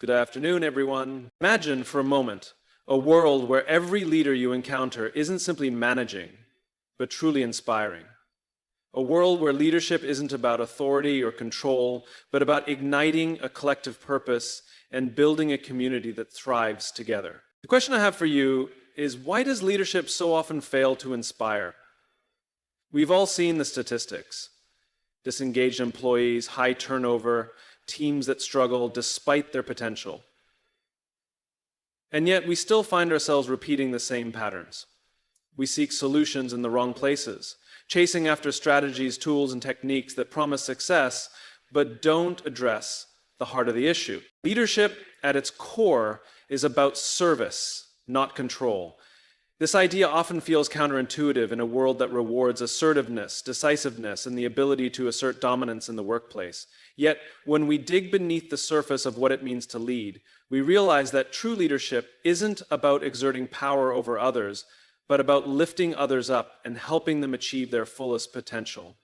Good afternoon, everyone. Imagine for a moment a world where every leader you encounter isn't simply managing, but truly inspiring. A world where leadership isn't about authority or control, but about igniting a collective purpose and building a community that thrives together. The question I have for you is, why does leadership so often fail to inspire? We've all seen the statistics. Disengaged employees, high turnover, teams that struggle despite their potential. And yet we still find ourselves repeating the same patterns. We seek solutions in the wrong places, chasing after strategies, tools, and techniques that promise success, but don't address the heart of the issue. Leadership, at its core, is about service, not control. This idea often feels counterintuitive in a world that rewards assertiveness, decisiveness, and the ability to assert dominance in the workplace. Yet, when we dig beneath the surface of what it means to lead, we realize that true leadership isn't about exerting power over others, but about lifting others up and helping them achieve their fullest potential.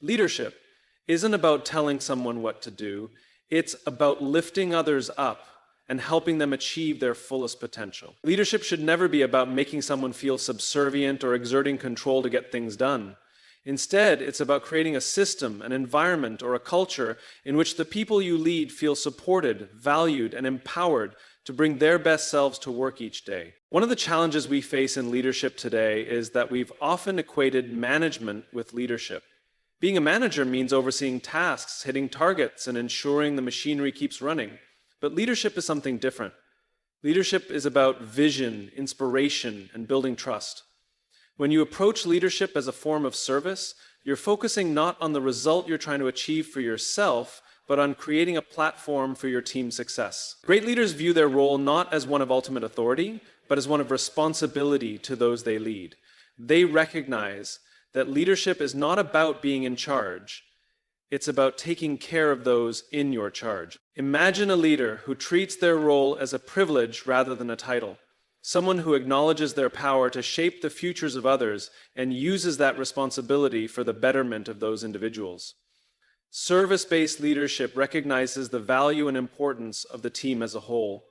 Leadership isn't about telling someone what to do, it's about lifting others up and helping them achieve their fullest potential. Leadership should never be about making someone feel subservient or exerting control to get things done. Instead, it's about creating a system, an environment, or a culture in which the people you lead feel supported, valued, and empowered to bring their best selves to work each day. One of the challenges we face in leadership today is that we've often equated management with leadership. Being a manager means overseeing tasks, hitting targets, and ensuring the machinery keeps running. But leadership is something different. Leadership is about vision, inspiration, and building trust. When you approach leadership as a form of service, you're focusing not on the result you're trying to achieve for yourself, but on creating a platform for your team's success. Great leaders view their role not as one of ultimate authority, but as one of responsibility to those they lead. They recognize that leadership is not about being in charge. It's about taking care of those in your charge. Imagine a leader who treats their role as a privilege rather than a title. Someone who acknowledges their power to shape the futures of others and uses that responsibility for the betterment of those individuals. Service-based leadership recognizes the value and importance of the team as a whole.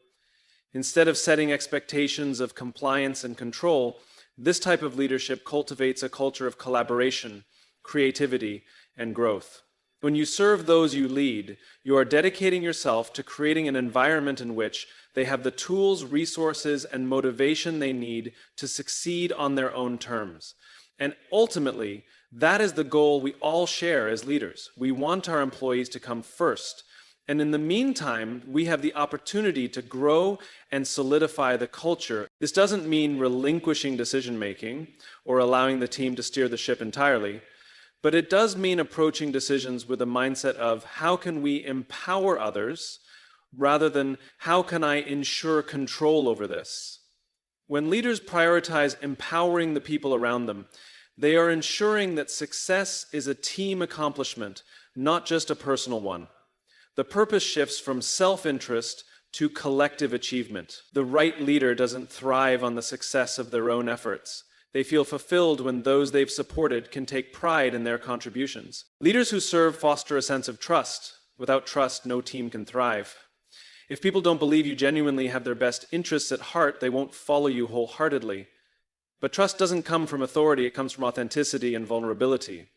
Instead of setting expectations of compliance and control, this type of leadership cultivates a culture of collaboration, creativity, and growth. When you serve those you lead, you are dedicating yourself to creating an environment in which they have the tools, resources, and motivation they need to succeed on their own terms. And ultimately, that is the goal we all share as leaders. We want our employees to come first. And in the meantime, we have the opportunity to grow and solidify the culture. This doesn't mean relinquishing decision-making or allowing the team to steer the ship entirely. But it does mean approaching decisions with a mindset of how can we empower others rather than how can I ensure control over this. When leaders prioritize empowering the people around them, they are ensuring that success is a team accomplishment, not just a personal one. The purpose shifts from self-interest to collective achievement. The right leader doesn't thrive on the success of their own efforts. They feel fulfilled when those they've supported can take pride in their contributions. Leaders who serve foster a sense of trust. Without trust, no team can thrive. If people don't believe you genuinely have their best interests at heart, they won't follow you wholeheartedly. But trust doesn't come from authority, it comes from authenticity and vulnerability.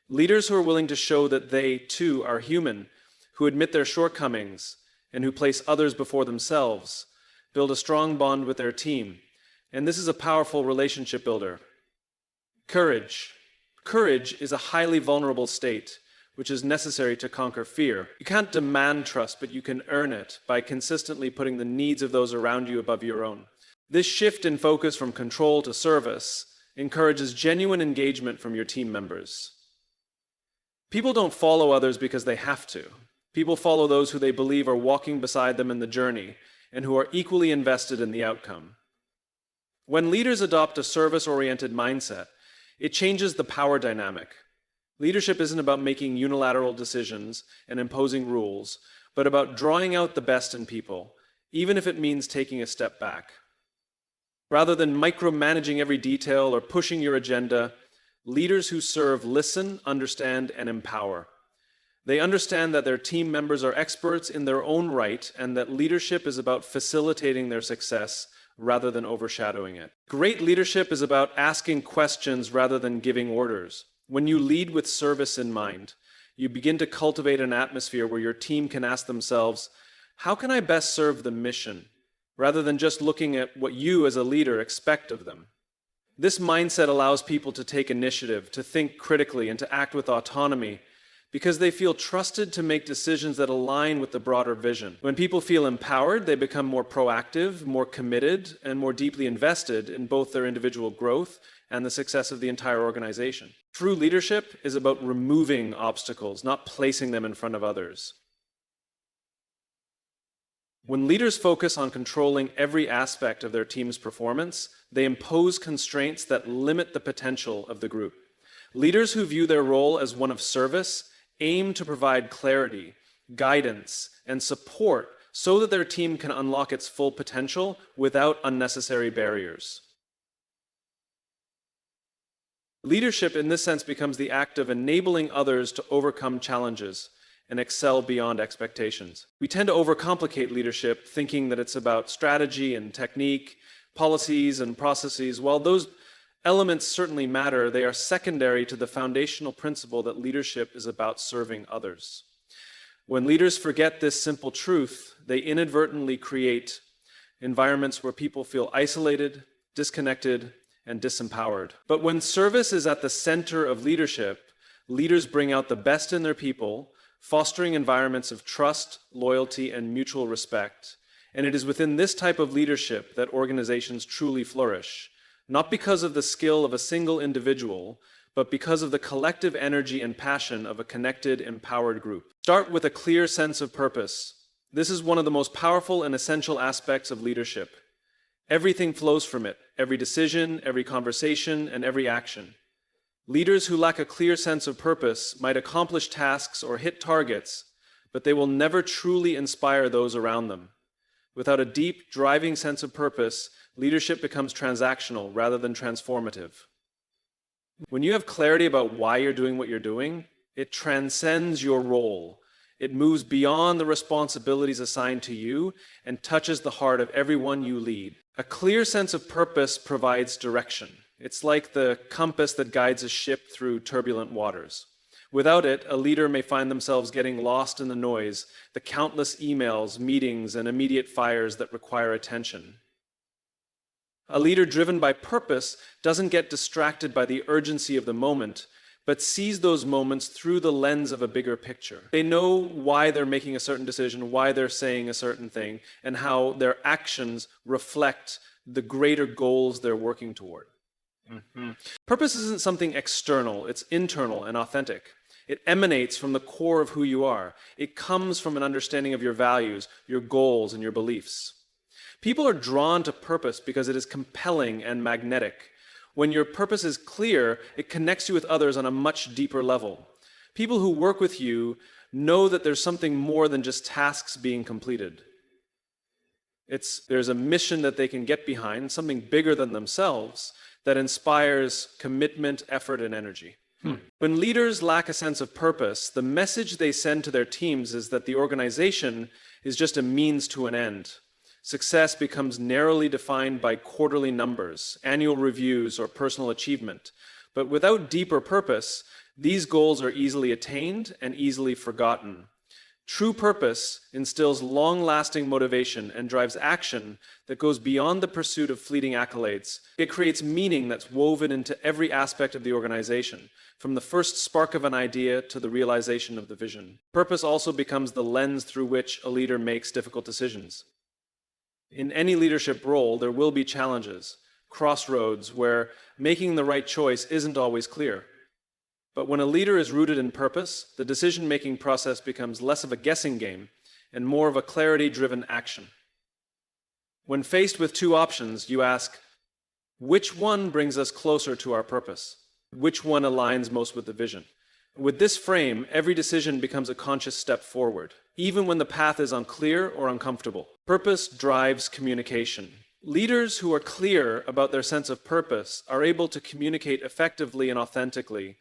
Leaders who are willing to show that they, too, are human, who admit their shortcomings, and who place others before themselves, build a strong bond with their team. And this is a powerful relationship builder. Courage. Courage is a highly vulnerable state, which is necessary to conquer fear. You can't demand trust, but you can earn it by consistently putting the needs of those around you above your own. This shift in focus from control to service encourages genuine engagement from your team members. People don't follow others because they have to. People follow those who they believe are walking beside them in the journey and who are equally invested in the outcome. When leaders adopt a service-oriented mindset, it changes the power dynamic. Leadership isn't about making unilateral decisions and imposing rules, but about drawing out the best in people, even if it means taking a step back. Rather than micromanaging every detail or pushing your agenda, leaders who serve listen, understand, and empower. They understand that their team members are experts in their own right and that leadership is about facilitating their success rather than overshadowing it. Great leadership is about asking questions rather than giving orders. When you lead with service in mind, you begin to cultivate an atmosphere where your team can ask themselves, how can I best serve the mission? Rather than just looking at what you as a leader expect of them. This mindset allows people to take initiative, to think critically, and to act with autonomy because they feel trusted to make decisions that align with the broader vision. When people feel empowered, they become more proactive, more committed, and more deeply invested in both their individual growth and the success of the entire organization. True leadership is about removing obstacles, not placing them in front of others. When leaders focus on controlling every aspect of their team's performance, they impose constraints that limit the potential of the group. Leaders who view their role as one of service aim to provide clarity, guidance, and support so that their team can unlock its full potential without unnecessary barriers. Leadership in this sense becomes the act of enabling others to overcome challenges and excel beyond expectations. We tend to overcomplicate leadership, thinking that it's about strategy and technique, policies and processes. While those elements certainly matter, they are secondary to the foundational principle that leadership is about serving others. When leaders forget this simple truth, they inadvertently create environments where people feel isolated, disconnected, and disempowered. But when service is at the center of leadership, leaders bring out the best in their people, fostering environments of trust, loyalty, and mutual respect. And it is within this type of leadership that organizations truly flourish, not because of the skill of a single individual, but because of the collective energy and passion of a connected, empowered group. Start with a clear sense of purpose. This is one of the most powerful and essential aspects of leadership. Everything flows from it, every decision, every conversation, and every action. Leaders who lack a clear sense of purpose might accomplish tasks or hit targets, but they will never truly inspire those around them. Without a deep, driving sense of purpose, leadership becomes transactional rather than transformative. When you have clarity about why you're doing what you're doing, it transcends your role. It moves beyond the responsibilities assigned to you and touches the heart of everyone you lead. A clear sense of purpose provides direction. It's like the compass that guides a ship through turbulent waters. Without it, a leader may find themselves getting lost in the noise, the countless emails, meetings, and immediate fires that require attention. A leader driven by purpose doesn't get distracted by the urgency of the moment, but sees those moments through the lens of a bigger picture. They know why they're making a certain decision, why they're saying a certain thing, and how their actions reflect the greater goals they're working toward. Purpose isn't something external, it's internal and authentic. It emanates from the core of who you are. It comes from an understanding of your values, your goals, and your beliefs. People are drawn to purpose because it is compelling and magnetic. When your purpose is clear, it connects you with others on a much deeper level. People who work with you know that there's something more than just tasks being completed. There's a mission that they can get behind, something bigger than themselves, that inspires commitment, effort, and energy. When leaders lack a sense of purpose, the message they send to their teams is that the organization is just a means to an end. Success becomes narrowly defined by quarterly numbers, annual reviews, or personal achievement. But without deeper purpose, these goals are easily attained and easily forgotten. True purpose instills long-lasting motivation and drives action that goes beyond the pursuit of fleeting accolades. It creates meaning that's woven into every aspect of the organization, from the first spark of an idea to the realization of the vision. Purpose also becomes the lens through which a leader makes difficult decisions. In any leadership role, there will be challenges, crossroads where making the right choice isn't always clear. But when a leader is rooted in purpose, the decision-making process becomes less of a guessing game and more of a clarity-driven action. When faced with two options, you ask, which one brings us closer to our purpose? Which one aligns most with the vision? With this frame, every decision becomes a conscious step forward, even when the path is unclear or uncomfortable. Purpose drives communication. Leaders who are clear about their sense of purpose are able to communicate effectively and authentically,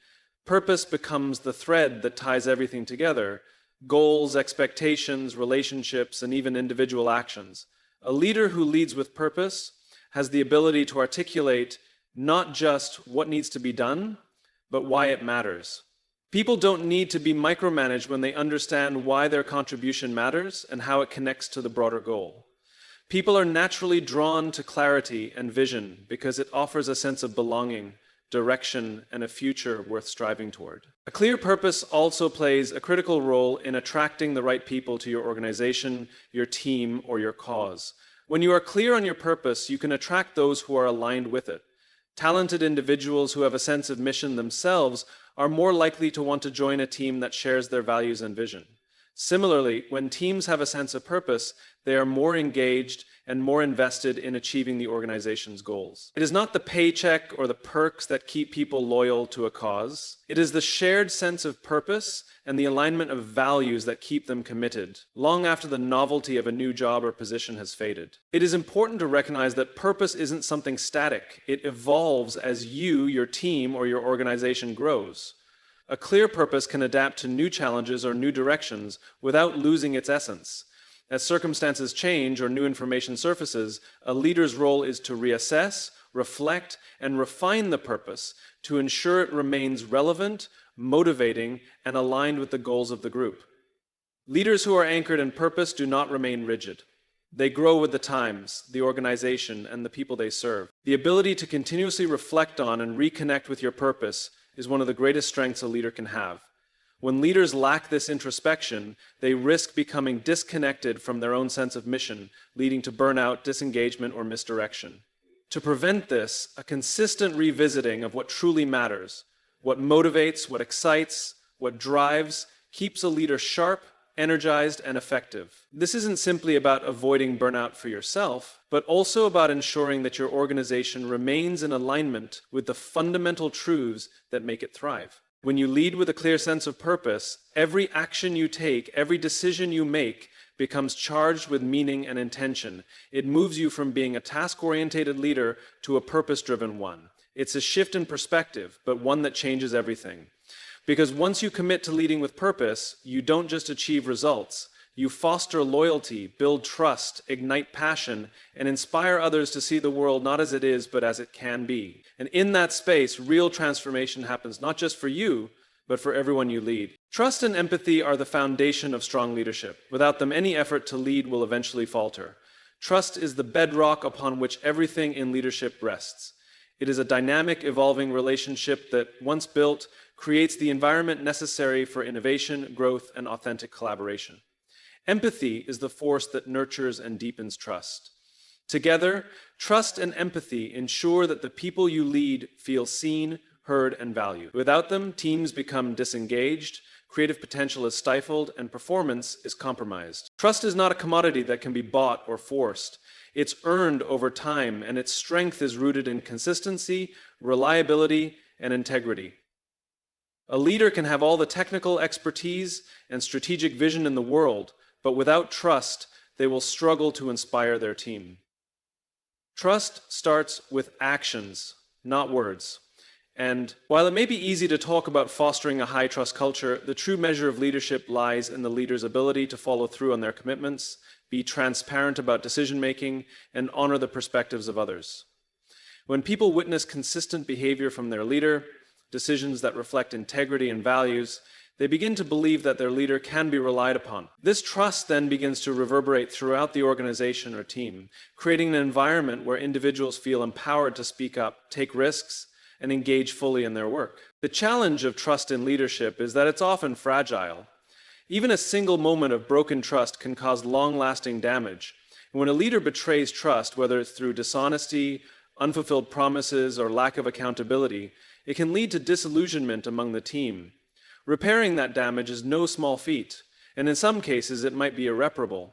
Purpose becomes the thread that ties everything together: goals, expectations, relationships, and even individual actions. A leader who leads with purpose has the ability to articulate not just what needs to be done, but why it matters. People don't need to be micromanaged when they understand why their contribution matters and how it connects to the broader goal. People are naturally drawn to clarity and vision because it offers a sense of belonging, direction, and a future worth striving toward. A clear purpose also plays a critical role in attracting the right people to your organization, your team, or your cause. When you are clear on your purpose, you can attract those who are aligned with it. Talented individuals who have a sense of mission themselves are more likely to want to join a team that shares their values and vision. Similarly, when teams have a sense of purpose, they are more engaged and more invested in achieving the organization's goals. It is not the paycheck or the perks that keep people loyal to a cause. It is the shared sense of purpose and the alignment of values that keep them committed, long after the novelty of a new job or position has faded. It is important to recognize that purpose isn't something static. It evolves as you, your team, or your organization grows. A clear purpose can adapt to new challenges or new directions without losing its essence. As circumstances change or new information surfaces, a leader's role is to reassess, reflect, and refine the purpose to ensure it remains relevant, motivating, and aligned with the goals of the group. Leaders who are anchored in purpose do not remain rigid. They grow with the times, the organization, and the people they serve. The ability to continuously reflect on and reconnect with your purpose is one of the greatest strengths a leader can have. When leaders lack this introspection, they risk becoming disconnected from their own sense of mission, leading to burnout, disengagement, or misdirection. To prevent this, a consistent revisiting of what truly matters, what motivates, what excites, what drives, keeps a leader sharp, energized, and effective. This isn't simply about avoiding burnout for yourself, but also about ensuring that your organization remains in alignment with the fundamental truths that make it thrive. When you lead with a clear sense of purpose, every action you take, every decision you make becomes charged with meaning and intention. It moves you from being a task-oriented leader to a purpose-driven one. It's a shift in perspective, but one that changes everything. Because once you commit to leading with purpose, you don't just achieve results. You foster loyalty, build trust, ignite passion, and inspire others to see the world not as it is, but as it can be. And in that space, real transformation happens not just for you, but for everyone you lead. Trust and empathy are the foundation of strong leadership. Without them, any effort to lead will eventually falter. Trust is the bedrock upon which everything in leadership rests. It is a dynamic, evolving relationship that, once built, creates the environment necessary for innovation, growth, and authentic collaboration. Empathy is the force that nurtures and deepens trust. Together, trust and empathy ensure that the people you lead feel seen, heard, and valued. Without them, teams become disengaged, creative potential is stifled, and performance is compromised. Trust is not a commodity that can be bought or forced. It's earned over time, and its strength is rooted in consistency, reliability, and integrity. A leader can have all the technical expertise and strategic vision in the world, but without trust, they will struggle to inspire their team. Trust starts with actions, not words. And while it may be easy to talk about fostering a high-trust culture, the true measure of leadership lies in the leader's ability to follow through on their commitments, be transparent about decision-making, and honor the perspectives of others. When people witness consistent behavior from their leader, decisions that reflect integrity and values, they begin to believe that their leader can be relied upon. This trust then begins to reverberate throughout the organization or team, creating an environment where individuals feel empowered to speak up, take risks, and engage fully in their work. The challenge of trust in leadership is that it's often fragile. Even a single moment of broken trust can cause long-lasting damage. And when a leader betrays trust, whether it's through dishonesty, unfulfilled promises, or lack of accountability, it can lead to disillusionment among the team. Repairing that damage is no small feat, and in some cases it might be irreparable.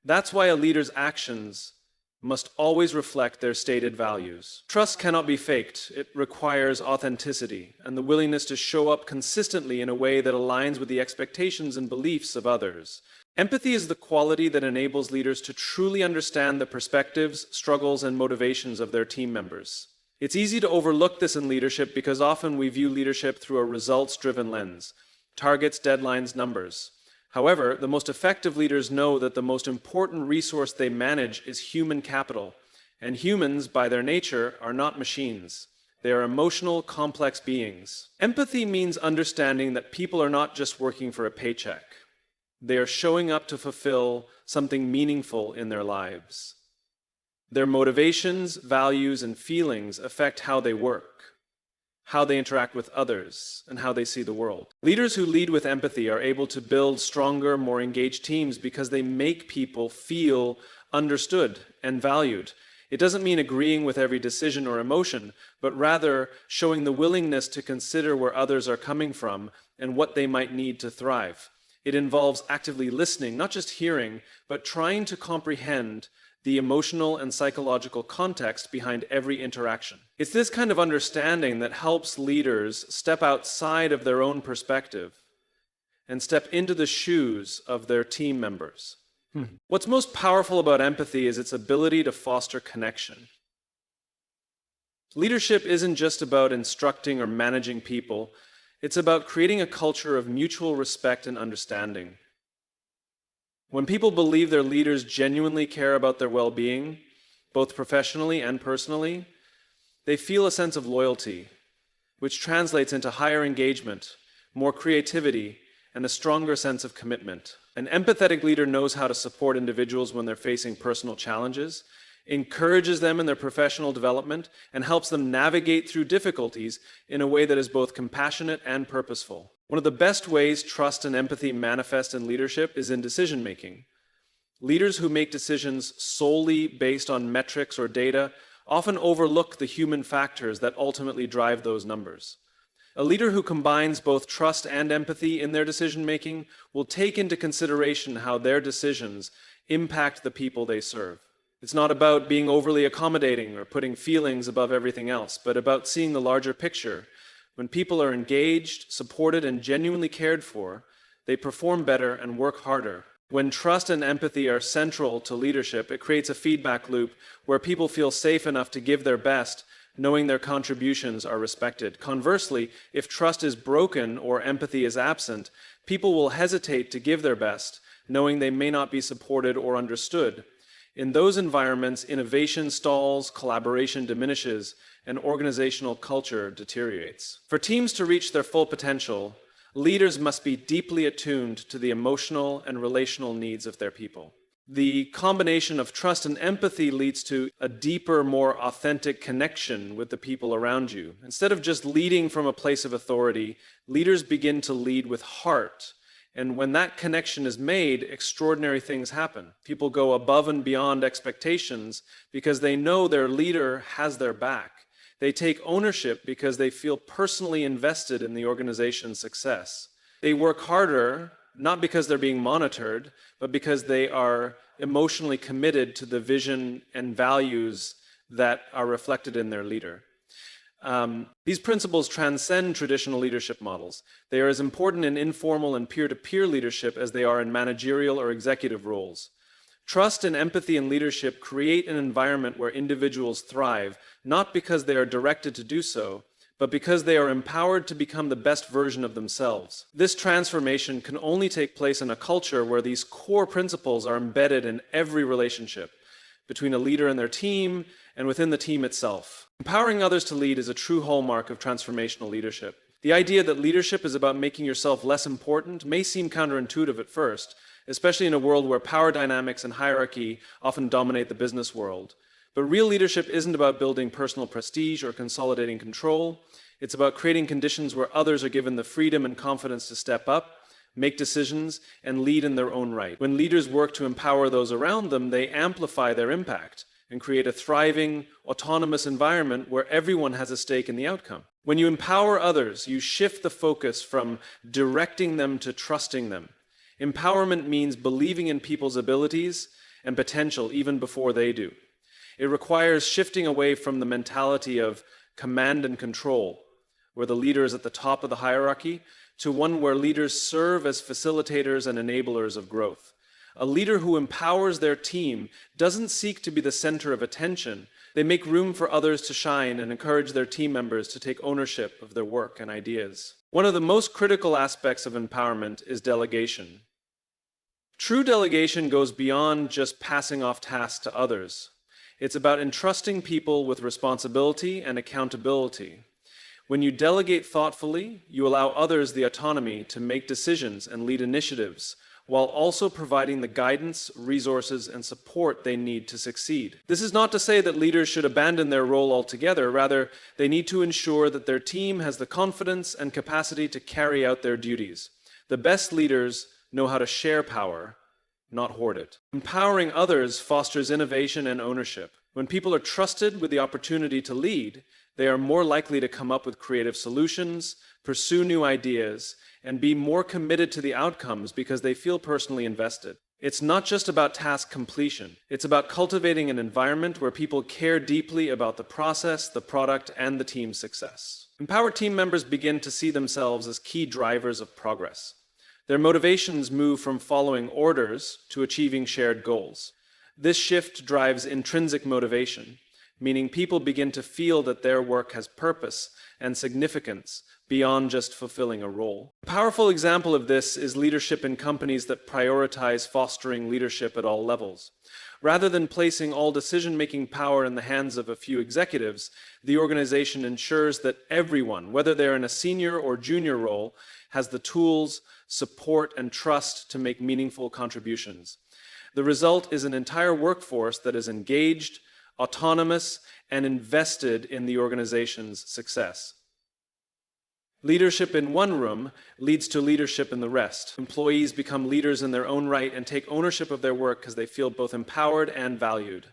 That's why a leader's actions must always reflect their stated values. Trust cannot be faked. It requires authenticity and the willingness to show up consistently in a way that aligns with the expectations and beliefs of others. Empathy is the quality that enables leaders to truly understand the perspectives, struggles, and motivations of their team members. It's easy to overlook this in leadership because often we view leadership through a results-driven lens: targets, deadlines, numbers. However, the most effective leaders know that the most important resource they manage is human capital, and humans, by their nature, are not machines. They are emotional, complex beings. Empathy means understanding that people are not just working for a paycheck. They are showing up to fulfill something meaningful in their lives. Their motivations, values, and feelings affect how they work, how they interact with others, and how they see the world. Leaders who lead with empathy are able to build stronger, more engaged teams because they make people feel understood and valued. It doesn't mean agreeing with every decision or emotion, but rather showing the willingness to consider where others are coming from and what they might need to thrive. It involves actively listening, not just hearing, but trying to comprehend the emotional and psychological context behind every interaction. It's this kind of understanding that helps leaders step outside of their own perspective and step into the shoes of their team members. What's most powerful about empathy is its ability to foster connection. Leadership isn't just about instructing or managing people. It's about creating a culture of mutual respect and understanding. When people believe their leaders genuinely care about their well-being, both professionally and personally, they feel a sense of loyalty, which translates into higher engagement, more creativity, and a stronger sense of commitment. An empathetic leader knows how to support individuals when they're facing personal challenges, encourages them in their professional development, and helps them navigate through difficulties in a way that is both compassionate and purposeful. One of the best ways trust and empathy manifest in leadership is in decision-making. Leaders who make decisions solely based on metrics or data often overlook the human factors that ultimately drive those numbers. A leader who combines both trust and empathy in their decision-making will take into consideration how their decisions impact the people they serve. It's not about being overly accommodating or putting feelings above everything else, but about seeing the larger picture. When people are engaged, supported, and genuinely cared for, they perform better and work harder. When trust and empathy are central to leadership, it creates a feedback loop where people feel safe enough to give their best, knowing their contributions are respected. Conversely, if trust is broken or empathy is absent, people will hesitate to give their best, knowing they may not be supported or understood. In those environments, innovation stalls, collaboration diminishes, and organizational culture deteriorates. For teams to reach their full potential, leaders must be deeply attuned to the emotional and relational needs of their people. The combination of trust and empathy leads to a deeper, more authentic connection with the people around you. Instead of just leading from a place of authority, leaders begin to lead with heart. And when that connection is made, extraordinary things happen. People go above and beyond expectations because they know their leader has their back. They take ownership because they feel personally invested in the organization's success. They work harder, not because they're being monitored, but because they are emotionally committed to the vision and values that are reflected in their leader. These principles transcend traditional leadership models. They are as important in informal and peer-to-peer leadership as they are in managerial or executive roles. Trust and empathy in leadership create an environment where individuals thrive, not because they are directed to do so, but because they are empowered to become the best version of themselves. This transformation can only take place in a culture where these core principles are embedded in every relationship, between a leader and their team, and within the team itself. Empowering others to lead is a true hallmark of transformational leadership. The idea that leadership is about making yourself less important may seem counterintuitive at first, especially in a world where power dynamics and hierarchy often dominate the business world. But real leadership isn't about building personal prestige or consolidating control. It's about creating conditions where others are given the freedom and confidence to step up, make decisions, and lead in their own right. When leaders work to empower those around them, they amplify their impact and create a thriving, autonomous environment where everyone has a stake in the outcome. When you empower others, you shift the focus from directing them to trusting them. Empowerment means believing in people's abilities and potential even before they do. It requires shifting away from the mentality of command and control, where the leader is at the top of the hierarchy, to one where leaders serve as facilitators and enablers of growth. A leader who empowers their team doesn't seek to be the center of attention. They make room for others to shine and encourage their team members to take ownership of their work and ideas. One of the most critical aspects of empowerment is delegation. True delegation goes beyond just passing off tasks to others. It's about entrusting people with responsibility and accountability. When you delegate thoughtfully, you allow others the autonomy to make decisions and lead initiatives, while also providing the guidance, resources, and support they need to succeed. This is not to say that leaders should abandon their role altogether. Rather, they need to ensure that their team has the confidence and capacity to carry out their duties. The best leaders know how to share power, not hoard it. Empowering others fosters innovation and ownership. When people are trusted with the opportunity to lead, they are more likely to come up with creative solutions, pursue new ideas, and be more committed to the outcomes because they feel personally invested. It's not just about task completion. It's about cultivating an environment where people care deeply about the process, the product, and the team's success. Empowered team members begin to see themselves as key drivers of progress. Their motivations move from following orders to achieving shared goals. This shift drives intrinsic motivation, meaning people begin to feel that their work has purpose and significance beyond just fulfilling a role. A powerful example of this is leadership in companies that prioritize fostering leadership at all levels. Rather than placing all decision-making power in the hands of a few executives, the organization ensures that everyone, whether they're in a senior or junior role, has the tools, support, and trust to make meaningful contributions. The result is an entire workforce that is engaged, autonomous, and invested in the organization's success. Leadership in one room leads to leadership in the rest. Employees become leaders in their own right and take ownership of their work because they feel both empowered and valued.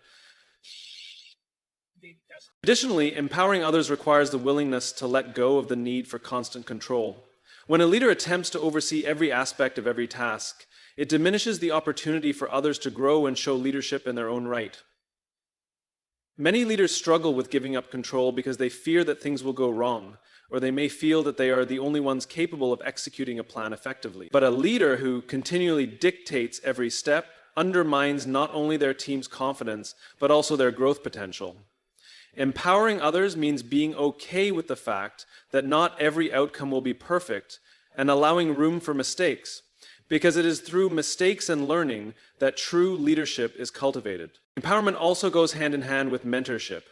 Additionally, empowering others requires the willingness to let go of the need for constant control. When a leader attempts to oversee every aspect of every task, it diminishes the opportunity for others to grow and show leadership in their own right. Many leaders struggle with giving up control because they fear that things will go wrong, or they may feel that they are the only ones capable of executing a plan effectively. But a leader who continually dictates every step undermines not only their team's confidence, but also their growth potential. Empowering others means being okay with the fact that not every outcome will be perfect and allowing room for mistakes, because it is through mistakes and learning that true leadership is cultivated. Empowerment also goes hand in hand with mentorship.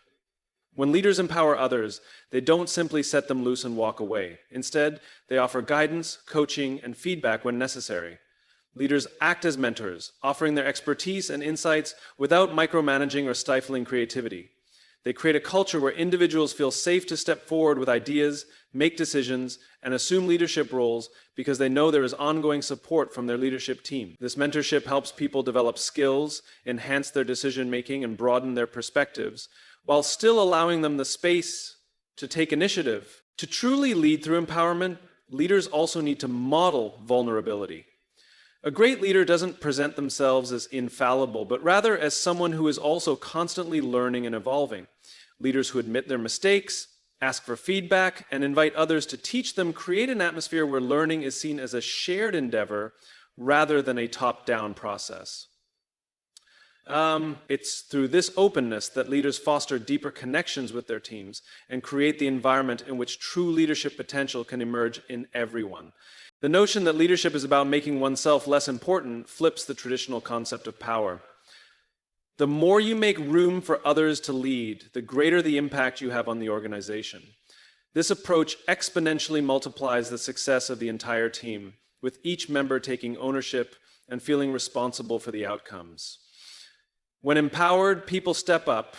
When leaders empower others, they don't simply set them loose and walk away. Instead, they offer guidance, coaching, and feedback when necessary. Leaders act as mentors, offering their expertise and insights without micromanaging or stifling creativity. They create a culture where individuals feel safe to step forward with ideas, make decisions, and assume leadership roles because they know there is ongoing support from their leadership team. This mentorship helps people develop skills, enhance their decision-making, and broaden their perspectives, while still allowing them the space to take initiative. To truly lead through empowerment, leaders also need to model vulnerability. A great leader doesn't present themselves as infallible, but rather as someone who is also constantly learning and evolving. Leaders who admit their mistakes, ask for feedback, and invite others to teach them create an atmosphere where learning is seen as a shared endeavor rather than a top-down process. It's through this openness that leaders foster deeper connections with their teams and create the environment in which true leadership potential can emerge in everyone. The notion that leadership is about making oneself less important flips the traditional concept of power. The more you make room for others to lead, the greater the impact you have on the organization. This approach exponentially multiplies the success of the entire team, with each member taking ownership and feeling responsible for the outcomes. When empowered, people step up,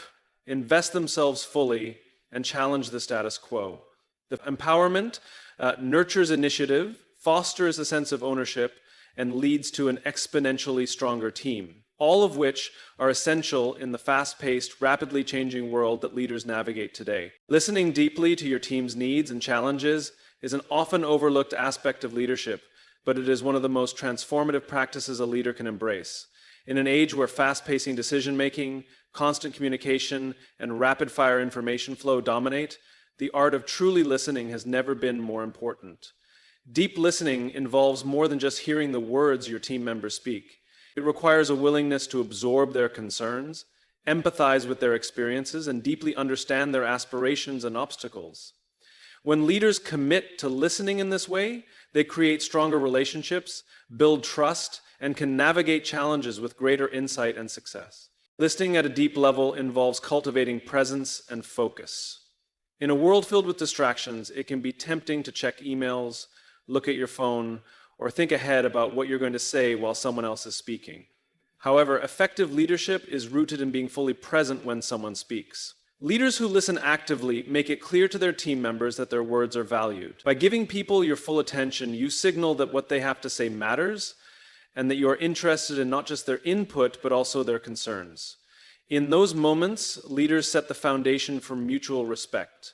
invest themselves fully, and challenge the status quo. The empowerment nurtures initiative, fosters a sense of ownership, and leads to an exponentially stronger team, all of which are essential in the fast-paced, rapidly changing world that leaders navigate today. Listening deeply to your team's needs and challenges is an often overlooked aspect of leadership, but it is one of the most transformative practices a leader can embrace. In an age where fast-pacing decision-making, constant communication, and rapid-fire information flow dominate, the art of truly listening has never been more important. Deep listening involves more than just hearing the words your team members speak. It requires a willingness to absorb their concerns, empathize with their experiences, and deeply understand their aspirations and obstacles. When leaders commit to listening in this way, they create stronger relationships, build trust, and can navigate challenges with greater insight and success. Listening at a deep level involves cultivating presence and focus. In a world filled with distractions, it can be tempting to check emails, look at your phone, or think ahead about what you're going to say while someone else is speaking. However, effective leadership is rooted in being fully present when someone speaks. Leaders who listen actively make it clear to their team members that their words are valued. By giving people your full attention, you signal that what they have to say matters, and that you are interested in not just their input, but also their concerns. In those moments, leaders set the foundation for mutual respect,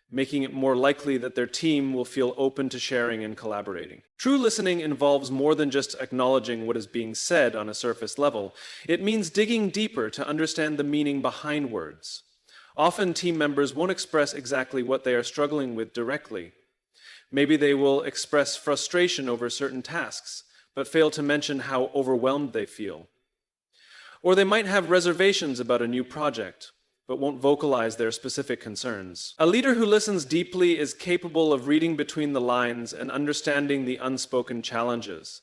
making it more likely that their team will feel open to sharing and collaborating. True listening involves more than just acknowledging what is being said on a surface level. It means digging deeper to understand the meaning behind words. Often, team members won't express exactly what they are struggling with directly. Maybe they will express frustration over certain tasks, but fail to mention how overwhelmed they feel. Or they might have reservations about a new project, but won't vocalize their specific concerns. A leader who listens deeply is capable of reading between the lines and understanding the unspoken challenges.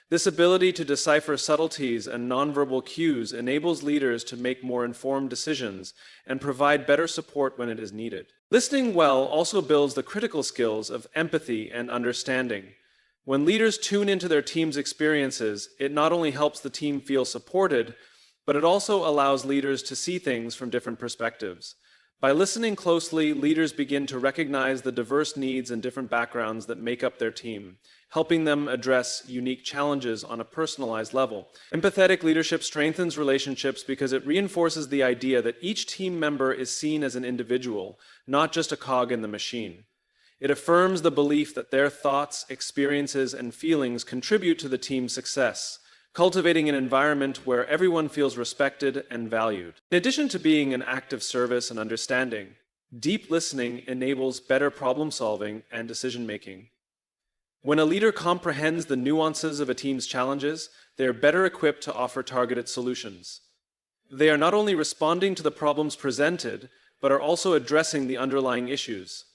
This ability to decipher subtleties and nonverbal cues enables leaders to make more informed decisions and provide better support when it is needed. Listening well also builds the critical skills of empathy and understanding. When leaders tune into their team's experiences, it not only helps the team feel supported, but it also allows leaders to see things from different perspectives. By listening closely, leaders begin to recognize the diverse needs and different backgrounds that make up their team, helping them address unique challenges on a personalized level. Empathetic leadership strengthens relationships because it reinforces the idea that each team member is seen as an individual, not just a cog in the machine. It affirms the belief that their thoughts, experiences, and feelings contribute to the team's success, cultivating an environment where everyone feels respected and valued. In addition to being an act of service and understanding, deep listening enables better problem solving and decision making. When a leader comprehends the nuances of a team's challenges, they are better equipped to offer targeted solutions. They are not only responding to the problems presented, but are also addressing the underlying issues.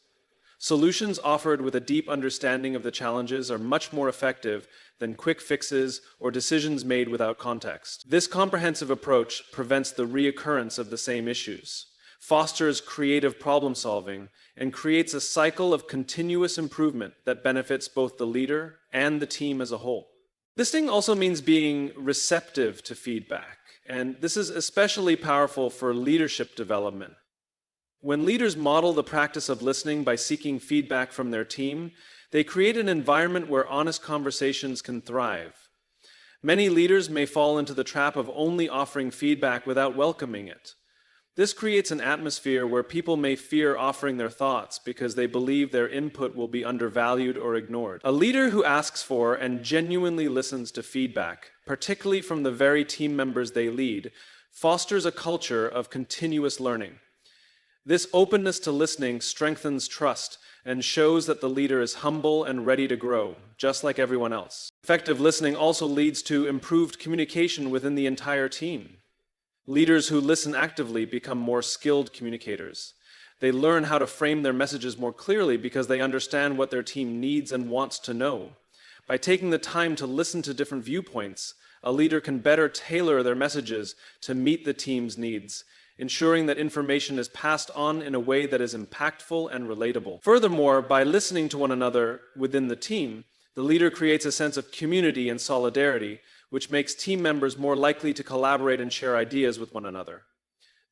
Solutions offered with a deep understanding of the challenges are much more effective than quick fixes or decisions made without context. This comprehensive approach prevents the reoccurrence of the same issues, fosters creative problem solving, and creates a cycle of continuous improvement that benefits both the leader and the team as a whole. Listening also means being receptive to feedback, and this is especially powerful for leadership development. When leaders model the practice of listening by seeking feedback from their team, they create an environment where honest conversations can thrive. Many leaders may fall into the trap of only offering feedback without welcoming it. This creates an atmosphere where people may fear offering their thoughts because they believe their input will be undervalued or ignored. A leader who asks for and genuinely listens to feedback, particularly from the very team members they lead, fosters a culture of continuous learning. This openness to listening strengthens trust and shows that the leader is humble and ready to grow, just like everyone else. Effective listening also leads to improved communication within the entire team. Leaders who listen actively become more skilled communicators. They learn how to frame their messages more clearly because they understand what their team needs and wants to know. By taking the time to listen to different viewpoints, a leader can better tailor their messages to meet the team's needs, ensuring that information is passed on in a way that is impactful and relatable. Furthermore, by listening to one another within the team, the leader creates a sense of community and solidarity, which makes team members more likely to collaborate and share ideas with one another.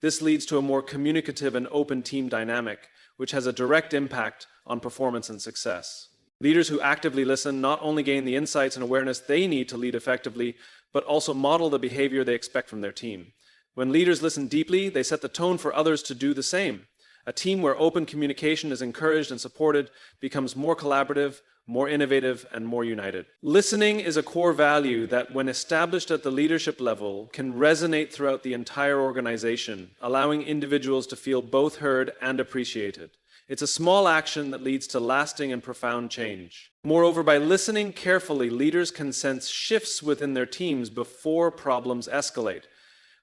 This leads to a more communicative and open team dynamic, which has a direct impact on performance and success. Leaders who actively listen not only gain the insights and awareness they need to lead effectively, but also model the behavior they expect from their team. When leaders listen deeply, they set the tone for others to do the same. A team where open communication is encouraged and supported becomes more collaborative, more innovative, and more united. Listening is a core value that, when established at the leadership level, can resonate throughout the entire organization, allowing individuals to feel both heard and appreciated. It's a small action that leads to lasting and profound change. Moreover, by listening carefully, leaders can sense shifts within their teams before problems escalate.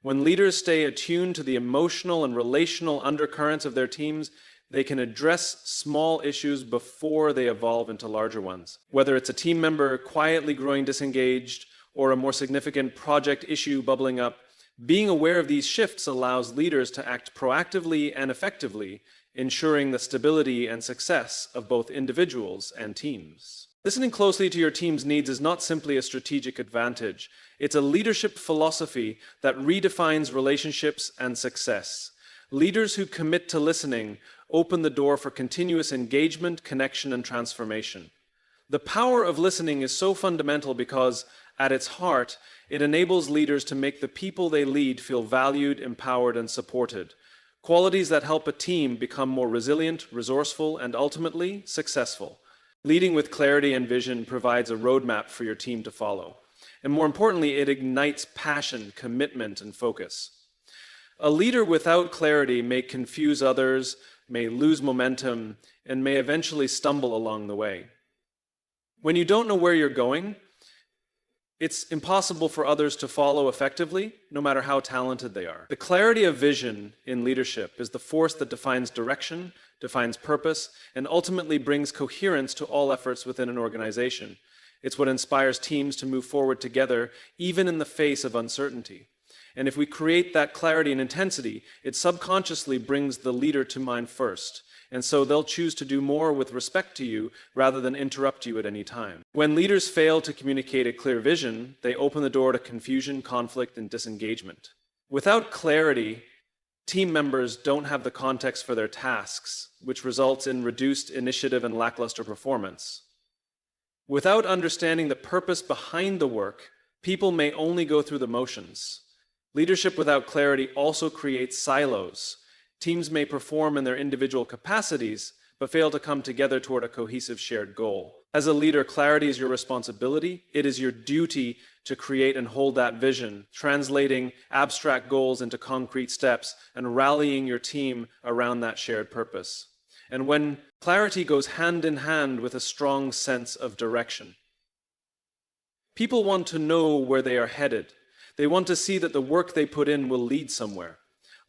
When leaders stay attuned to the emotional and relational undercurrents of their teams, they can address small issues before they evolve into larger ones. Whether it's a team member quietly growing disengaged or a more significant project issue bubbling up, being aware of these shifts allows leaders to act proactively and effectively, ensuring the stability and success of both individuals and teams. Listening closely to your team's needs is not simply a strategic advantage. It's a leadership philosophy that redefines relationships and success. Leaders who commit to listening open the door for continuous engagement, connection, and transformation. The power of listening is so fundamental because, at its heart, it enables leaders to make the people they lead feel valued, empowered, and supported. Qualities that help a team become more resilient, resourceful, and ultimately successful. Leading with clarity and vision provides a roadmap for your team to follow. And more importantly, it ignites passion, commitment, and focus. A leader without clarity may confuse others, may lose momentum, and may eventually stumble along the way. When you don't know where you're going, it's impossible for others to follow effectively, no matter how talented they are. The clarity of vision in leadership is the force that defines direction, defines purpose, and ultimately brings coherence to all efforts within an organization. It's what inspires teams to move forward together, even in the face of uncertainty. And if we create that clarity and intensity, it subconsciously brings the leader to mind first. And so they'll choose to do more with respect to you rather than interrupt you at any time. When leaders fail to communicate a clear vision, they open the door to confusion, conflict, and disengagement. Without clarity, team members don't have the context for their tasks, which results in reduced initiative and lackluster performance. Without understanding the purpose behind the work, people may only go through the motions. Leadership without clarity also creates silos. Teams may perform in their individual capacities, but fail to come together toward a cohesive shared goal. As a leader, clarity is your responsibility. It is your duty to create and hold that vision, translating abstract goals into concrete steps and rallying your team around that shared purpose. And when clarity goes hand in hand with a strong sense of direction, people want to know where they are headed. They want to see that the work they put in will lead somewhere.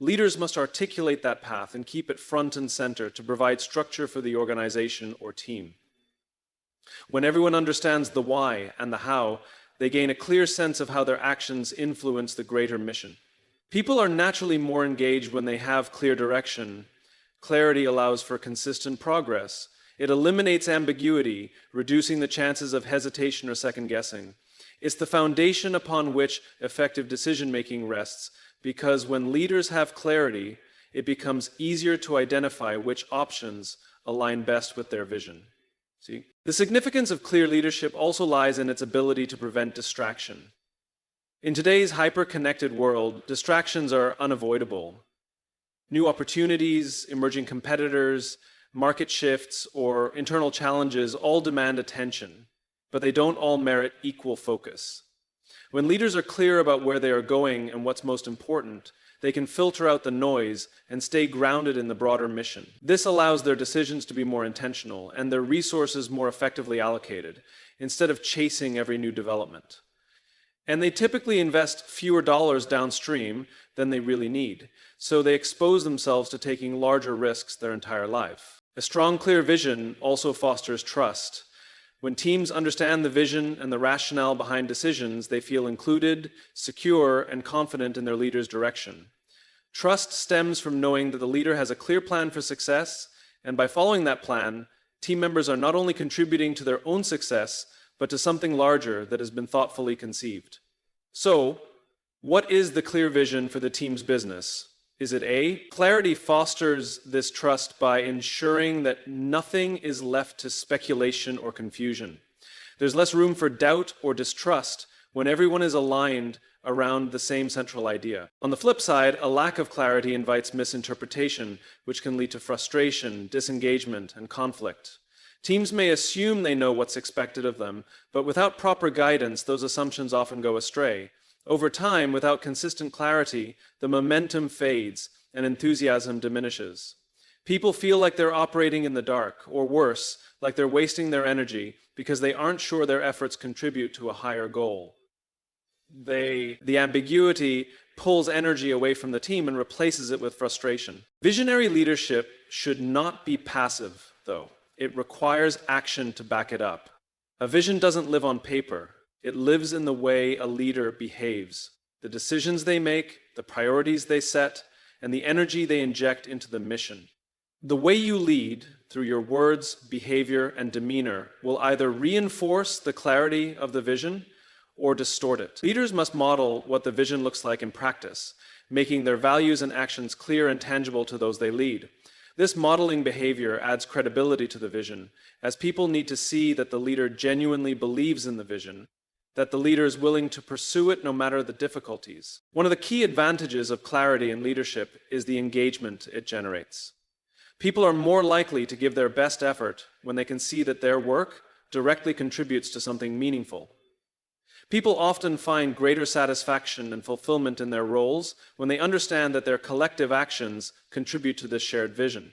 Leaders must articulate that path and keep it front and center to provide structure for the organization or team. When everyone understands the why and the how, they gain a clear sense of how their actions influence the greater mission. People are naturally more engaged when they have clear direction. Clarity allows for consistent progress. It eliminates ambiguity, reducing the chances of hesitation or second guessing. It's the foundation upon which effective decision-making rests, because when leaders have clarity, it becomes easier to identify which options align best with their vision. See? The significance of clear leadership also lies in its ability to prevent distraction. In today's hyper-connected world, distractions are unavoidable. New opportunities, emerging competitors, market shifts, or internal challenges all demand attention, but they don't all merit equal focus. When leaders are clear about where they are going and what's most important, they can filter out the noise and stay grounded in the broader mission. This allows their decisions to be more intentional and their resources more effectively allocated, instead of chasing every new development. And they typically invest fewer dollars downstream than they really need, so they expose themselves to taking larger risks their entire life. A strong, clear vision also fosters trust. When teams understand the vision and the rationale behind decisions, they feel included, secure, and confident in their leader's direction. Trust stems from knowing that the leader has a clear plan for success, and by following that plan, team members are not only contributing to their own success, but to something larger that has been thoughtfully conceived. So, what is the clear vision for the team's business? Is it A? Clarity fosters this trust by ensuring that nothing is left to speculation or confusion. There's less room for doubt or distrust when everyone is aligned around the same central idea. On the flip side, a lack of clarity invites misinterpretation, which can lead to frustration, disengagement, and conflict. Teams may assume they know what's expected of them, but without proper guidance, those assumptions often go astray. Over time, without consistent clarity, the momentum fades and enthusiasm diminishes. People feel like they're operating in the dark, or worse, like they're wasting their energy because they aren't sure their efforts contribute to a higher goal. The ambiguity pulls energy away from the team and replaces it with frustration. Visionary leadership should not be passive, though. It requires action to back it up. A vision doesn't live on paper. It lives in the way a leader behaves, the decisions they make, the priorities they set, and the energy they inject into the mission. The way you lead, through your words, behavior, and demeanor, will either reinforce the clarity of the vision or distort it. Leaders must model what the vision looks like in practice, making their values and actions clear and tangible to those they lead. This modeling behavior adds credibility to the vision, as people need to see that the leader genuinely believes in the vision, that the leader is willing to pursue it no matter the difficulties. One of the key advantages of clarity in leadership is the engagement it generates. People are more likely to give their best effort when they can see that their work directly contributes to something meaningful. People often find greater satisfaction and fulfillment in their roles when they understand that their collective actions contribute to this shared vision.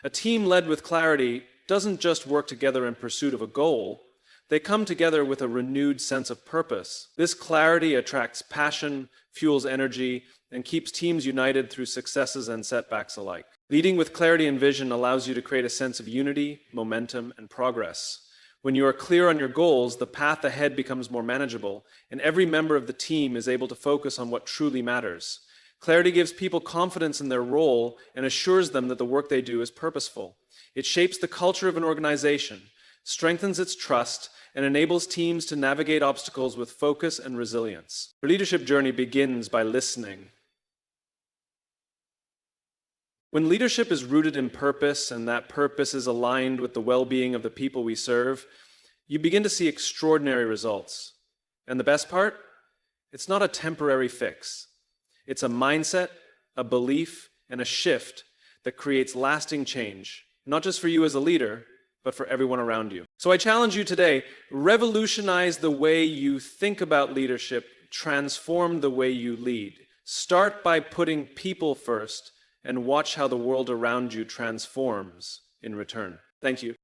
A team led with clarity doesn't just work together in pursuit of a goal, they come together with a renewed sense of purpose. This clarity attracts passion, fuels energy, and keeps teams united through successes and setbacks alike. Leading with clarity and vision allows you to create a sense of unity, momentum, and progress. When you are clear on your goals, the path ahead becomes more manageable, and every member of the team is able to focus on what truly matters. Clarity gives people confidence in their role and assures them that the work they do is purposeful. It shapes the culture of an organization, strengthens its trust, and enables teams to navigate obstacles with focus and resilience. Your leadership journey begins by listening. When leadership is rooted in purpose, and that purpose is aligned with the well-being of the people we serve, you begin to see extraordinary results. And the best part? It's not a temporary fix. It's a mindset, a belief, and a shift that creates lasting change, not just for you as a leader, but for everyone around you. So I challenge you today, revolutionize the way you think about leadership, transform the way you lead. Start by putting people first, and watch how the world around you transforms in return. Thank you.